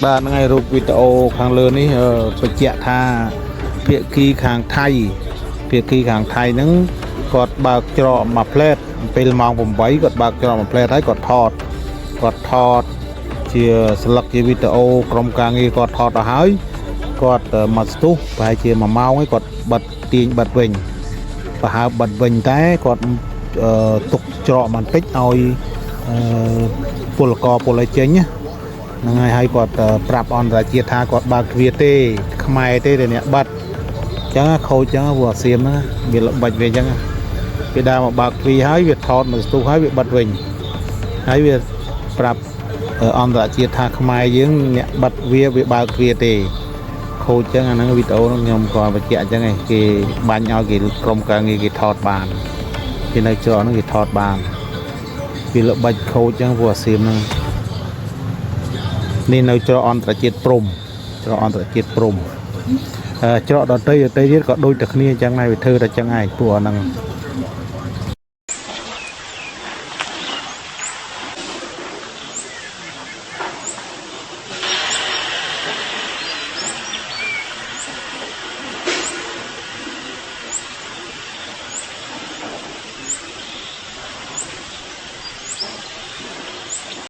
បាទថ្ងៃរូបវីដេអូខាងលើនេះបញ្ជាក់ថាភាគីខាងថៃហ្នឹងគាត់បើកច្រកមួយផ្លែតពេលម៉ោង8គាត់បើកច្រកមួយផ្លែតហើយគាត់ថតជាស្លឹកជាវីដេអូក្រុមការងារគាត់ថតទៅហើយគាត់មកស្ទុះប្រហែលជា1ម៉ោងហើយគាត់បិទទាញបិទវិញប្រហើបបិទវិញតែគាត់ទុកច្រកបន្តិចឲ្យពលករពលឲ្យចេញណាហ្នឹងហើយគាត់ប្រាប់អន្តរជាតិថាគាត់បើកទ្វារទេខ្មែរទេតែអ្នកបាត់អញ្ចឹងខូចអញ្ចឹងវាសៀមហ្នឹងវាល្បិចវាអញ្ចឹងវាដើរមកបើកទ្វារហើយវាថតមកស្ទុះហើយវាបិទវិញហើយវាប្រាប់អន្តរជាតិថាខ្មែរយើងអ្នកបាត់វាបើកទ្វារទេខូចអញ្ចឹងអាហ្នឹងវីដេអូហ្នឹងខ្ញុំក៏បញ្ជាក់អញ្ចឹងឯងគេបាញ់ឲ្យគេក្រុមការងារគេថតបានគេនៅច្រកហ្នឹងគេថតបានវាល្បិចខូចអញ្ចឹងវាសៀមហ្នឹងនេះនៅច្រកអន្តរជាតិព្រំច្រកអន្តរជាតិព្រំច្រកដទៃទៀតក៏ដូចតែគ្នាអញ្ចឹងដែរវាធ្វើតែអញ្ចឹងឯងពួកហ្នឹង